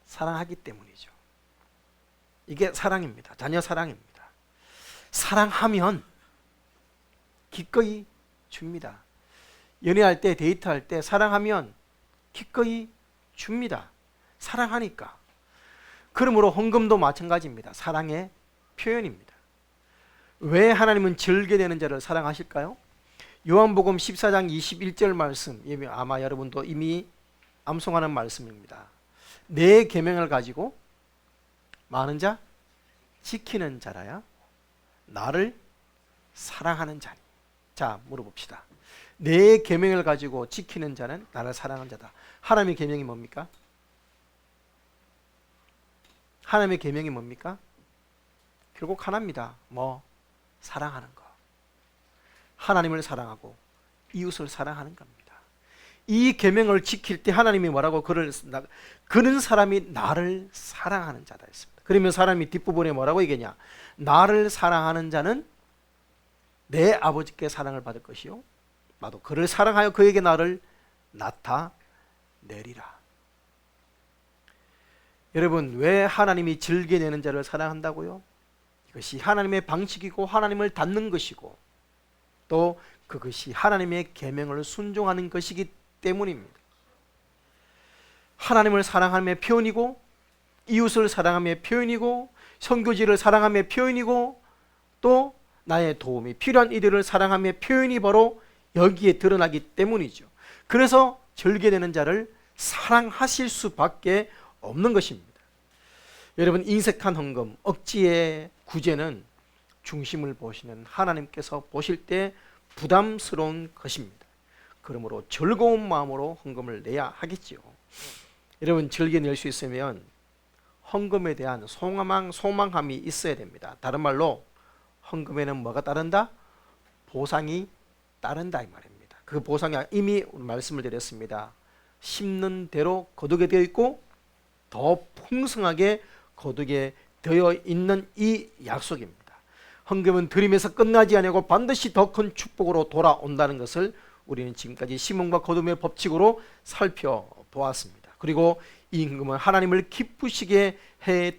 사랑하기 때문이죠. 이게 사랑입니다. 자녀 사랑입니다. 사랑하면 기꺼이 줍니다. 연애할 때, 데이트할 때 사랑하면 기꺼이 줍니다. 사랑하니까. 그러므로 헌금도 마찬가지입니다. 사랑의 표현입니다. 왜 하나님은 즐겨내는 자를 사랑하실까요? 요한복음 14장 21절 말씀, 아마 여러분도 이미 암송하는 말씀입니다. 내 계명을 가지고 많은 자 지키는 자라야 나를 사랑하는 자니. 자, 물어봅시다. 내 계명을 가지고 지키는 자는 나를 사랑하는 자다. 하나님의 계명이 뭡니까? 하나님의 계명이 뭡니까? 결국 하나입니다. 뭐? 사랑하는 거. 하나님을 사랑하고 이웃을 사랑하는 겁니다. 이 계명을 지킬 때 하나님이 뭐라고? 그런 사람이 나를 사랑하는 자다 했습니다. 그러면 사람이 뒷부분에 뭐라고 얘기하냐? 나를 사랑하는 자는 내 아버지께 사랑을 받을 것이요, 나도 그를 사랑하여 그에게 나를 나타내리라. 여러분, 왜 하나님이 즐겨내는 자를 사랑한다고요? 이것이 하나님의 방식이고 하나님을 닮는 것이고 또 그것이 하나님의 계명을 순종하는 것이기 때문입니다. 하나님을 사랑함의 표현이고 이웃을 사랑함의 표현이고 선교지를 사랑함의 표현이고 또 나의 도움이 필요한 이들을 사랑함의 표현이 바로 여기에 드러나기 때문이죠. 그래서 즐겨내는 자를 사랑하실 수밖에 없는 것입니다. 여러분, 인색한 헌금, 억지의 구제는 중심을 보시는 하나님께서 보실 때 부담스러운 것입니다. 그러므로 즐거운 마음으로 헌금을 내야 하겠지요. 여러분, 즐겨낼 수 있으면 헌금에 대한 소망함이 있어야 됩니다. 다른 말로 헌금에는 뭐가 따른다? 보상이 따른다 이 말입니다. 그 보상이 이미 말씀을 드렸습니다. 심는 대로 거두게 되어 있고 더 풍성하게 거두게 되어 있는 이 약속입니다. 헌금은 드림에서 끝나지 아니하고 반드시 더 큰 축복으로 돌아온다는 것을 우리는 지금까지 심음과 거둠의 법칙으로 살펴보았습니다. 그리고 이 헌금은 하나님을 기쁘시게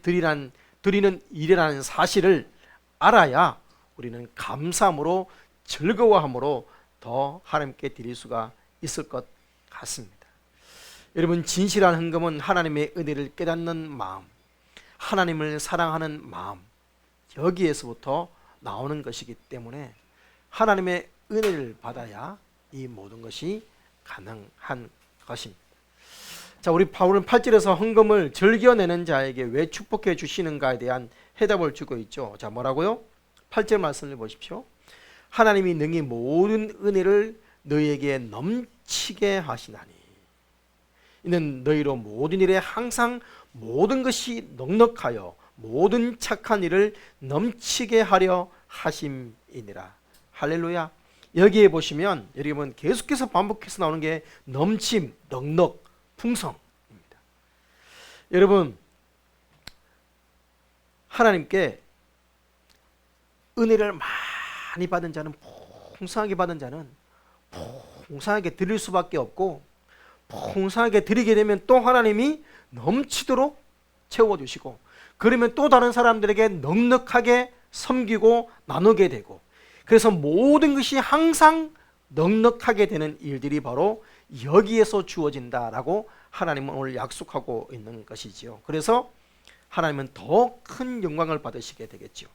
드리는 일이라는 사실을 알아야 우리는 감사함으로 즐거워함으로 더 하나님께 드릴 수가 있을 것 같습니다. 여러분, 진실한 헌금은 하나님의 은혜를 깨닫는 마음, 하나님을 사랑하는 마음, 여기에서부터 나오는 것이기 때문에 하나님의 은혜를 받아야 이 모든 것이 가능한 것입니다. 자, 우리 바울은 8절에서 헌금을 즐겨내는 자에게 왜 축복해 주시는가에 대한 해답을 주고 있죠. 자, 뭐라고요? 8절 말씀을 보십시오. 하나님이 능히 모든 은혜를 너희에게 넘치게 하시나니 이는 너희로 모든 일에 항상 모든 것이 넉넉하여 모든 착한 일을 넘치게 하려 하심이니라. 할렐루야. 여기에 보시면 여러분 계속해서 반복해서 나오는 게 넘침, 넉넉, 풍성입니다. 여러분, 하나님께 은혜를 많이 받은 자는, 풍성하게 받은 자는 풍성하게 드릴 수밖에 없고, 풍성하게 드리게 되면 또 하나님이 넘치도록 채워주시고, 그러면 또 다른 사람들에게 넉넉하게 섬기고 나누게 되고, 그래서 모든 것이 항상 넉넉하게 되는 일들이 바로 여기에서 주어진다라고 하나님은 오늘 약속하고 있는 것이지요. 그래서 하나님은 더 큰 영광을 받으시게 되겠죠.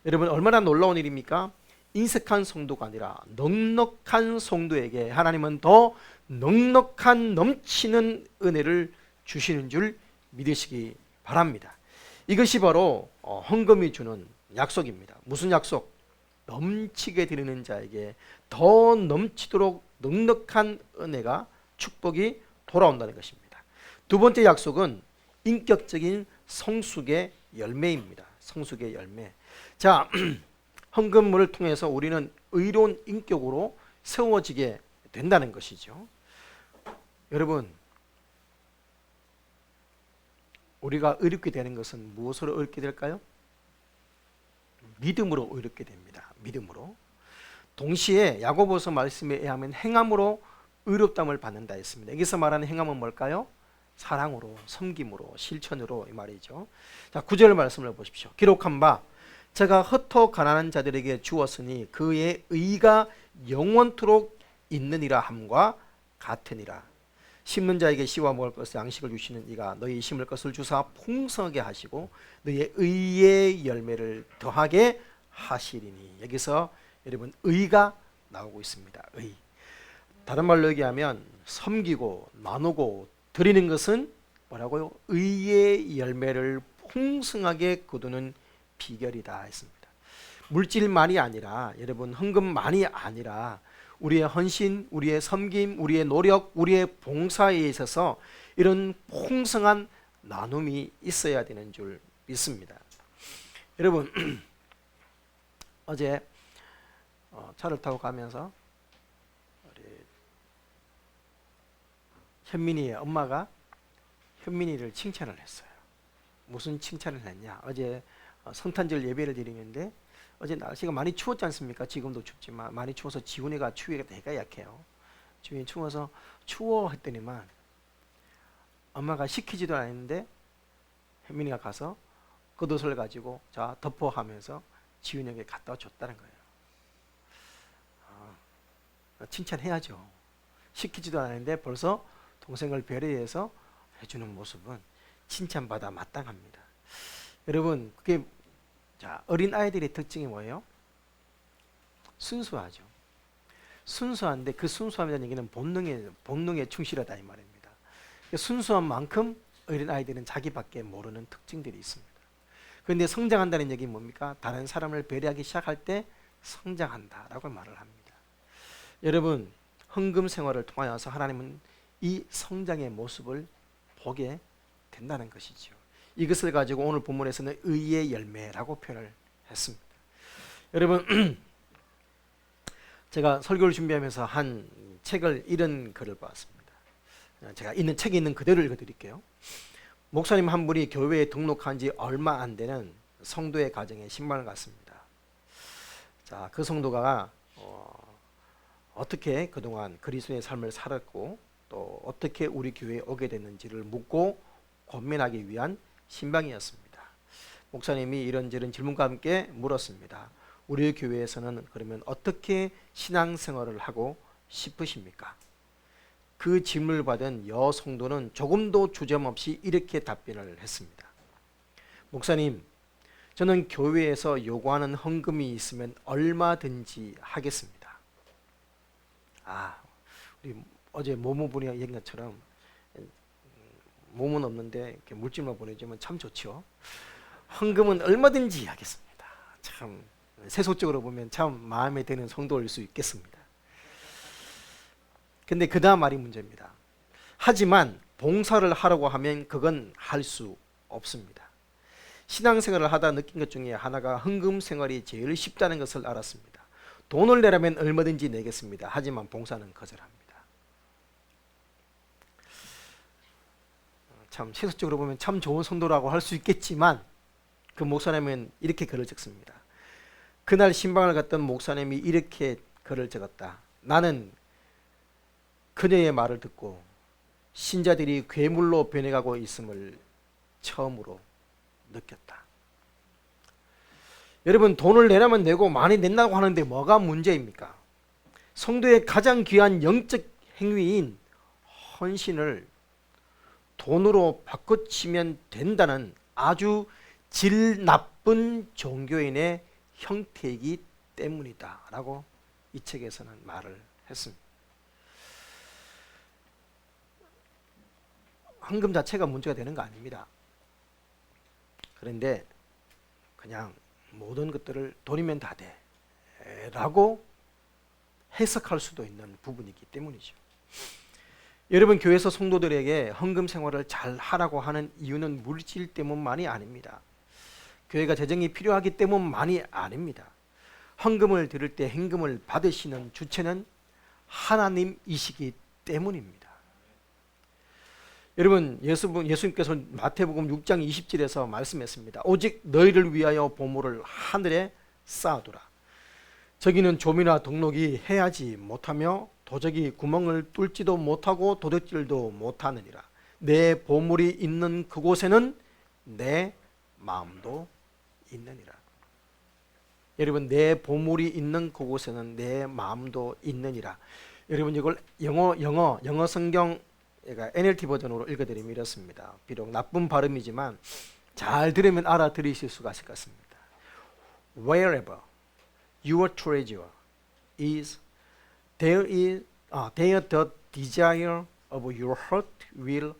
여러분, 얼마나 놀라운 일입니까? 인색한 성도가 아니라 넉넉한 성도에게 하나님은 더 넉넉한 넘치는 은혜를 주시는 줄 믿으시기 바랍니다. 이것이 바로 헌금이 주는 약속입니다. 무슨 약속? 넘치게 드리는 자에게 더 넘치도록 넉넉한 은혜가, 축복이 돌아온다는 것입니다. 두 번째 약속은 인격적인 성숙의 열매입니다. 성숙의 열매. 자, 헌금물을 통해서 우리는 의로운 인격으로 세워지게 된다는 것이죠. 여러분, 우리가 의롭게 되는 것은 무엇으로 의롭게 될까요? 믿음으로 의롭게 됩니다. 믿음으로. 동시에 야고보서 말씀에 의하면 행함으로 의롭다함을 받는다 했습니다. 여기서 말하는 행함은 뭘까요? 사랑으로, 섬김으로, 실천으로, 이 말이죠. 자, 9절 말씀을 보십시오. 기록한 바 제가 흩어 가난한 자들에게 주었으니 그의 의가 영원토록 있느니라 함과 같으니라. 심는 자에게 씨와 먹을 것을 양식을 주시는 이가 너희 심을 것을 주사 풍성하게 하시고 너희의 의의 열매를 더하게 하시리니. 여기서 여러분 의가 나오고 있습니다. 의. 다른 말로 얘기하면 섬기고 나누고 드리는 것은 뭐라고요? 의의 열매를 풍성하게 거두는 비결이다 했습니다. 물질만이 아니라, 여러분 헌금만이 아니라 우리의 헌신, 우리의 섬김, 우리의 노력, 우리의 봉사에 있어서 이런 풍성한 나눔이 있어야 되는 줄 믿습니다. 여러분, 어제 차를 타고 가면서 우리 현민이의 엄마가 현민이를 칭찬을 했어요. 무슨 칭찬을 했냐? 어제 성탄절 예배를 드리는데 어제 날씨가 많이 추웠지 않습니까? 지금도 춥지만 많이 추워서 지훈이가 추위가 되게 약해요. 지훈이 추워서 추워 했더니만 엄마가 시키지도 않았는데 현민이가 가서 겉옷을 가지고 자 덮어 하면서 지훈이에게 갖다 줬다는 거예요. 칭찬해야죠. 시키지도 않았는데 벌써 동생을 배려해서 해주는 모습은 칭찬받아 마땅합니다. 여러분, 그게 자, 어린 아이들의 특징이 뭐예요? 순수하죠. 순수한데 그 순수함이라는 얘기는 본능에 충실하다 이 말입니다. 순수한 만큼 어린 아이들은 자기밖에 모르는 특징들이 있습니다. 그런데 성장한다는 얘기는 뭡니까? 다른 사람을 배려하기 시작할 때 성장한다라고 말을 합니다. 여러분, 헌금 생활을 통하여서 하나님은 이 성장의 모습을 보게 된다는 것이죠. 이것을 가지고 오늘 본문에서는 의의 열매라고 표현을 했습니다. 여러분, 제가 설교를 준비하면서 한 책을 이런 글을 봤습니다. 제가 있는 책에 있는 그대로 읽어드릴게요. 목사님 한 분이 교회에 등록한 지 얼마 안 되는 성도의 가정에 신방을 갔습니다. 자, 그 성도가 어떻게 그동안 그리스도의 삶을 살았고 또 어떻게 우리 교회에 오게 됐는지를 묻고 고민하기 위한 신방이었습니다. 목사님이 이런저런 질문과 함께 물었습니다. 우리 교회에서는 그러면 어떻게 신앙생활을 하고 싶으십니까? 그 질문을 받은 여성도는 조금도 주저없이 이렇게 답변을 했습니다. 목사님, 저는 교회에서 요구하는 헌금이 있으면 얼마든지 하겠습니다. 우리 어제 모모분이 얘기한 것처럼 몸은 없는데 이렇게 물질만 보내주면 참 좋죠. 헌금은 얼마든지 하겠습니다. 참 세속적으로 보면 참 마음에 드는 성도일 수 있겠습니다. 근데 그 다음 말이 문제입니다. 하지만 봉사를 하려고 하면 그건 할 수 없습니다. 신앙생활을 하다 느낀 것 중에 하나가 헌금 생활이 제일 쉽다는 것을 알았습니다. 돈을 내라면 얼마든지 내겠습니다. 하지만 봉사는 거절합니다. 참 세속적으로 보면 참 좋은 성도라고 할 수 있겠지만 그 목사님은 이렇게 글을 적습니다. 그날 신방을 갔던 목사님이 이렇게 글을 적었다. 나는 그녀의 말을 듣고 신자들이 괴물로 변해가고 있음을 처음으로 느꼈다. 여러분, 돈을 내라면 내고 많이 낸다고 하는데 뭐가 문제입니까? 성도의 가장 귀한 영적 행위인 헌신을 돈으로 바꿔치면 된다는 아주 질 나쁜 종교인의 형태이기 때문이다 라고 이 책에서는 말을 했습니다. 헌금 자체가 문제가 되는 거 아닙니다. 그런데 그냥 모든 것들을 돈이면 다 돼 라고 해석할 수도 있는 부분이기 때문이죠. 여러분, 교회에서 성도들에게 헌금 생활을 잘 하라고 하는 이유는 물질 때문만이 아닙니다. 교회가 재정이 필요하기 때문만이 아닙니다. 헌금을 드릴 때 헌금을 받으시는 주체는 하나님이시기 때문입니다. 여러분, 예수님께서 마태복음 6장 20절에서 말씀했습니다. 오직 너희를 위하여 보물을 하늘에 쌓아두라. 저기는 좀이나 덕록이 해하지 못하며 도적이 구멍을 뚫지도 못하고 도둑질도 못하느니라. 내 보물이 있는 그곳에는 내 마음도 있느니라. 여러분, 내 보물이 있는 그곳에는 내 마음도 있느니라. 여러분, 이걸 영어 성경 NLT 버전으로 읽어드리면 이렇습니다. 비록 나쁜 발음이지만 잘 들으면 알아들으실 수가 있을 것 같습니다. Wherever your treasure is, there the desire of your heart will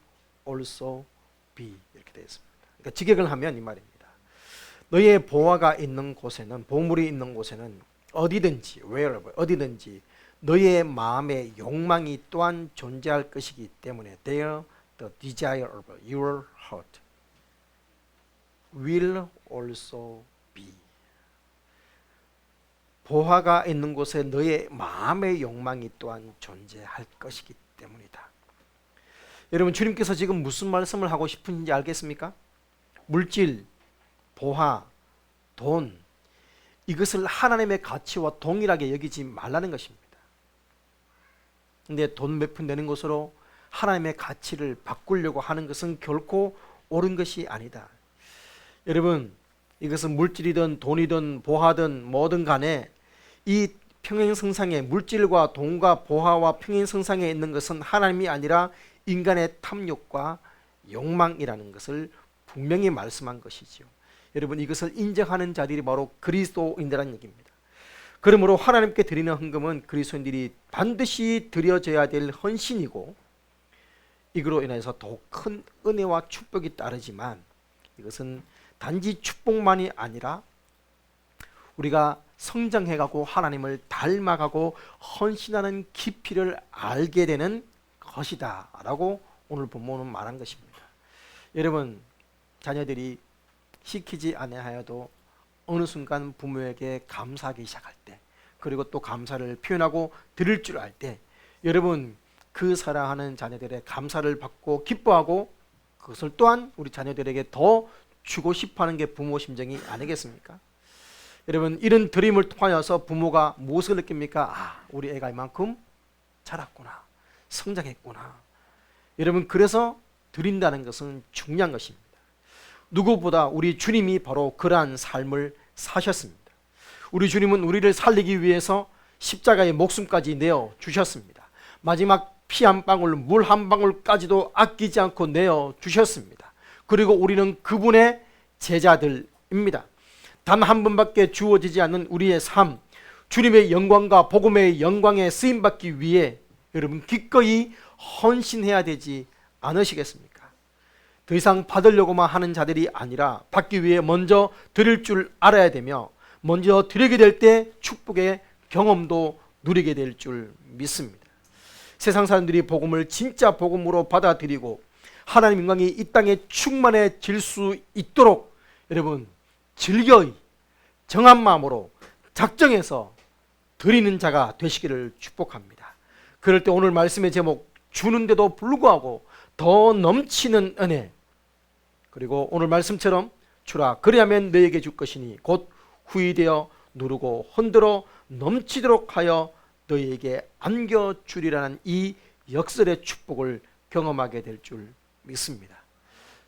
also be. 이렇게 되어 있습니다. 그러니까 직역을 하면 이 말입니다. 너의 보화가 있는 곳에는, 보물이 있는 곳에는 어디든지, wherever, 어디든지 너의 마음의 욕망이 또한 존재할 것이기 때문에 there the desire of your heart will also be. 보화가 있는 곳에 너의 마음의 욕망이 또한 존재할 것이기 때문이다. 여러분, 주님께서 지금 무슨 말씀을 하고 싶은지 알겠습니까? 물질, 보화, 돈, 이것을 하나님의 가치와 동일하게 여기지 말라는 것입니다. 근데 돈 몇 푼 내는 것으로 하나님의 가치를 바꾸려고 하는 것은 결코 옳은 것이 아니다. 여러분, 이것은 물질이든 돈이든 보화든 뭐든 간에 이 평행선상에, 물질과 돈과 보화와 평행선상에 있는 것은 하나님이 아니라 인간의 탐욕과 욕망이라는 것을 분명히 말씀한 것이지요. 여러분, 이것을 인정하는 자들이 바로 그리스도인이라는 얘기입니다. 그러므로 하나님께 드리는 헌금은 그리스도인들이 반드시 드려져야 될 헌신이고, 이거로 인해서 더 큰 은혜와 축복이 따르지만 이것은 단지 축복만이 아니라 우리가 성장해가고 하나님을 닮아가고 헌신하는 깊이를 알게 되는 것이다 라고 오늘 본문은 말한 것입니다. 여러분, 자녀들이 시키지 아니하여도 어느 순간 부모에게 감사하기 시작할 때, 그리고 또 감사를 표현하고 드릴 줄 알 때, 여러분, 그 사랑하는 자녀들의 감사를 받고 기뻐하고 그것을 또한 우리 자녀들에게 더 주고 싶어하는 게 부모 심정이 아니겠습니까? 여러분, 이런 드림을 통하여서 부모가 무엇을 느낍니까? 우리 애가 이만큼 자랐구나, 성장했구나. 여러분, 그래서 드린다는 것은 중요한 것입니다. 누구보다 우리 주님이 바로 그러한 삶을 사셨습니다. 우리 주님은 우리를 살리기 위해서 십자가의 목숨까지 내어 주셨습니다. 마지막 피 한 방울, 물 한 방울까지도 아끼지 않고 내어 주셨습니다. 그리고 우리는 그분의 제자들입니다. 단 한 번밖에 주어지지 않는 우리의 삶, 주님의 영광과 복음의 영광에 쓰임받기 위해 여러분 기꺼이 헌신해야 되지 않으시겠습니까? 더 이상 받으려고만 하는 자들이 아니라 받기 위해 먼저 드릴 줄 알아야 되며, 먼저 드리게 될 때 축복의 경험도 누리게 될 줄 믿습니다. 세상 사람들이 복음을 진짜 복음으로 받아들이고 하나님 영광이 이 땅에 충만해질 수 있도록 여러분 즐겨이 정한 마음으로 작정해서 드리는 자가 되시기를 축복합니다. 그럴 때 오늘 말씀의 제목, 주는데도 불구하고 더 넘치는 은혜, 그리고 오늘 말씀처럼 주라 그리하면 너에게 줄 것이니 곧 후이되어 누르고 흔들어 넘치도록 하여 너희에게 안겨주리라는 이 역설의 축복을 경험하게 될 줄 믿습니다.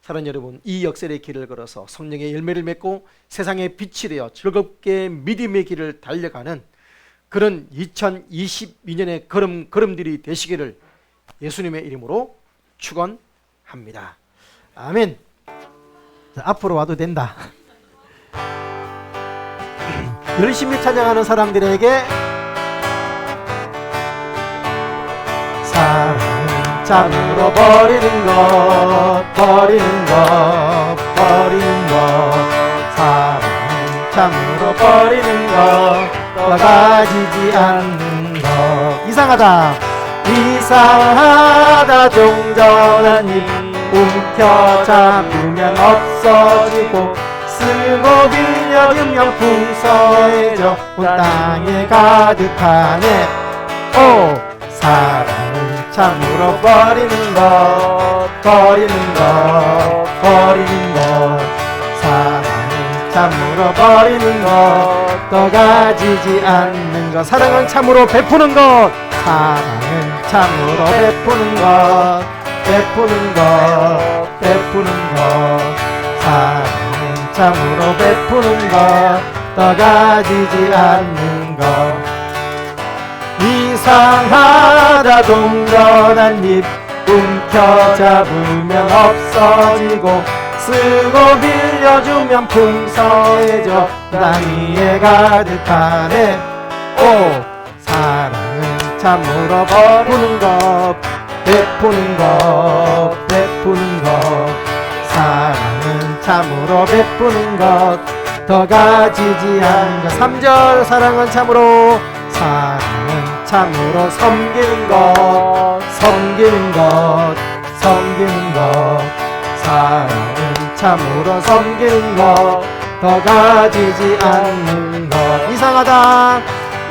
사랑하는 여러분, 이 역설의 길을 걸어서 성령의 열매를 맺고 세상의 빛이 되어 즐겁게 믿음의 길을 달려가는 그런 2022년의 걸음들이 되시기를 예수님의 이름으로 축원합니다. 아멘. 자, 앞으로 와도 된다. 열심히 찬양하는 사람들에게 사랑은 참으로 버리는 것, 사랑은 참으로 버리는 것, 떠가지지 않는 것. 이상하다 동전한 입 움켜잡으면 없어지고 쓰고 빌려주면 풍성해져 온 땅에 가득하네. 오, 사랑은 참으로 버리는 것, 사랑은 참으로 버리는 것, 또 가지지 않는 것. 사랑은 참으로 베푸는 것, 사랑은 참으로 베푸는 것, 사랑은 참으로 베푸는 것, 또 가지지 않는 것. 이상하다 동전한 입 움켜잡으면 없어지고 쓰고 빌려주면 풍성해져 땅 위에 가득하네. 오, 사랑은 참으로 베푸는 것, 사랑은 참으로 베푸는 것, 더 가지지 않는 것. 3절 사랑은 참으로 섬기는 것, 사랑은 참으로 섬기는 것, 더 가지지 않는 것.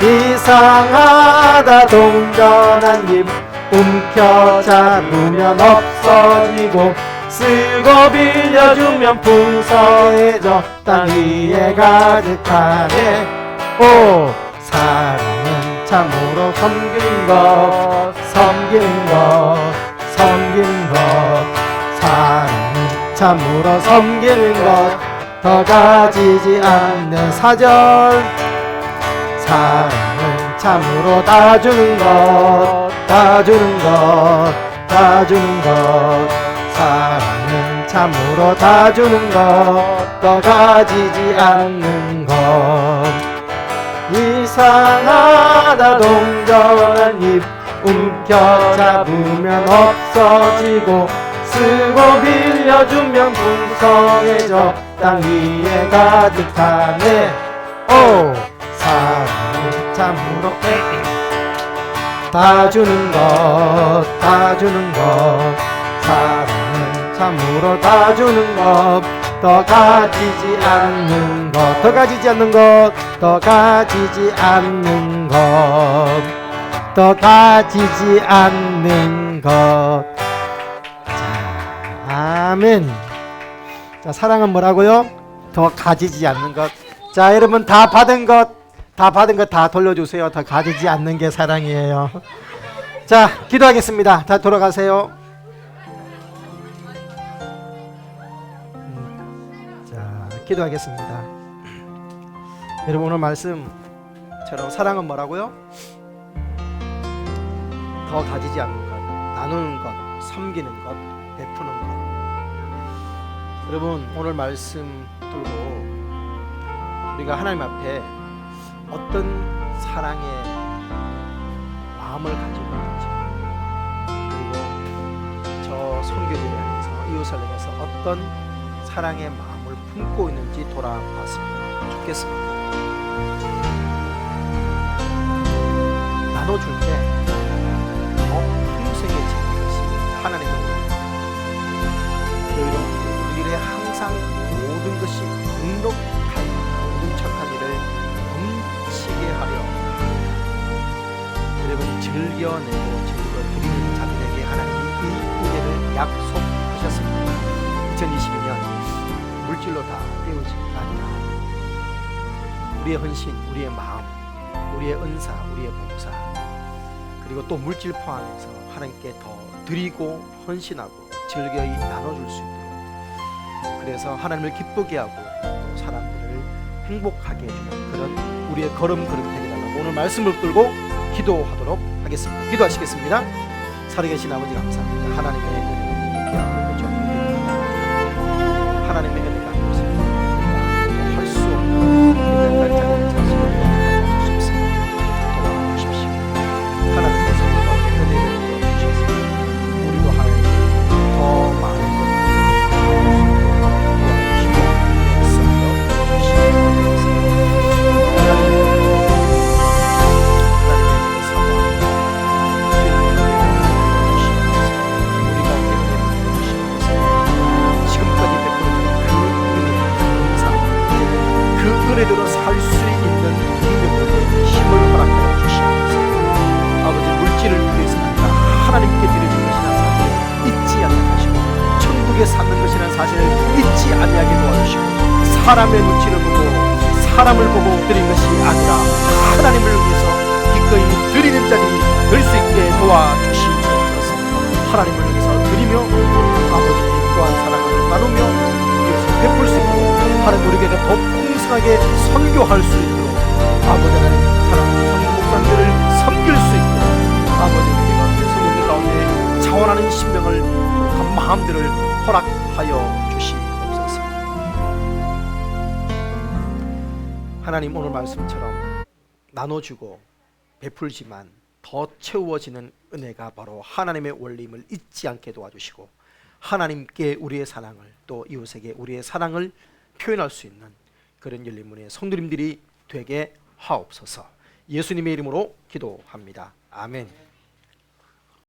이상하다 동전한 입 움켜잡으면 없어지고 쓰고 빌려주면 풍성해져 땅 위에 가득하네. 오, 사랑은 참으로 섬기는 것, 사랑은 참으로 섬기는 것, 더 가지지 않는 4절. 사랑은 참으로 따주는 것, 사랑은 참으로 따주는 것, 더 가지지 않는 것. 이상하다 동전한 입 움켜잡으면 없어지고 쓰고 빌려주면 풍성해져 땅 위에 가득하네. 오, 사랑은 참으로 따주는 것, 사랑은 참으로 따주는 것, 더 가지지 않는 것, 더 가지지 않는 것, 더 가지지 않는 것, 더 가지지 않는 것. 자, 아멘. 자, 사랑은 뭐라고요? 더 가지지 않는 것. 자, 여러분 다 받은 것 다 돌려주세요. 더 가지지 않는 게 사랑이에요. 자, 기도하겠습니다. 다 돌아가세요. 자, 기도하겠습니다. 여러분 오늘 말씀처럼 사랑은 뭐라고요? 더 가지지 않는 것. 나누는 것, 섬기는 것, 베푸는 것. 여러분, 오늘 말씀 들고 우리가 하나님 앞에 어떤 사랑의 마음을 가지고 있는지, 그리고 저 선교지를 향해서 이웃을 향해서 어떤 사랑의 마음을 품고 있는지 돌아봤으면 좋겠습니다. 나눠줄 때 풍성해지는 것이 하나님의 은혜입니다. 여러분, 우리의 항상 모든 것이 넉넉한 모든 착한 일을 넘치게 하려 여러분 즐겨내고 즐겨드리는 자들에게 하나님이 이 은혜를 약속하셨습니다. 2022년 물질로 다 때우지 아니라 우리의 헌신, 우리의 마음, 우리의 은사, 우리의 봉사, 그리고 또 물질 포함해서 하나님께 더 드리고 헌신하고 즐거이 나눠줄 수 있도록, 그래서 하나님을 기쁘게 하고 또 사람들을 행복하게 해주는 그런 우리의 걸음걸음 되게 달라고 오늘 말씀을 붙들고 기도하도록 하겠습니다. 기도하시겠습니다. 살아계신 아버지 감사합니다. 하나님의 은혜를 귀한 좀 하나님의 은혜가 없습니다. 할 수 없는 은혜를 자기의 자신을 주십시오. 도와주십시오. 하나님께서 우리에게 은혜를 주셔서 우리도 하나님 더 많은 은혜대로 살 수 있는 능력으로 힘을 허락하여 주시옵소서. 아버지, 물질을 위해서니까 하나님께 드려진 것이라는 사실을 잊지 않으시고 천국에 사는 것이라는 사실을 잊지 아니하게 도와주시고 사람의 눈치를 보고 사람을 보고 드린 것이 아니라 하나님을 위해서 기꺼이 드리는 자리 될 수 있게 도와주시옵소서. 하나님을 위해서 드리며 아버지 또한 사랑을 나누며 베풀 수 있고 하나님 우리에게 더 풍성하게 선교할 수 있도록 아버지 하나님 사랑하는 성목사님들을 섬길 수 있도록 아버지 우리가 성령님 가운데 자원하는 신명을 한 마음들을 허락하여 주시옵소서. 하나님, 오늘 말씀처럼 나눠주고 베풀지만 더 채워지는 은혜가 바로 하나님의 원리임을 잊지 않게 도와주시고 하나님께 우리의 사랑을 또 이웃에게 우리의 사랑을 표현할 수 있는 그런 열린문의 성도님들이 되게 하옵소서. 예수님의 이름으로 기도합니다. 아멘.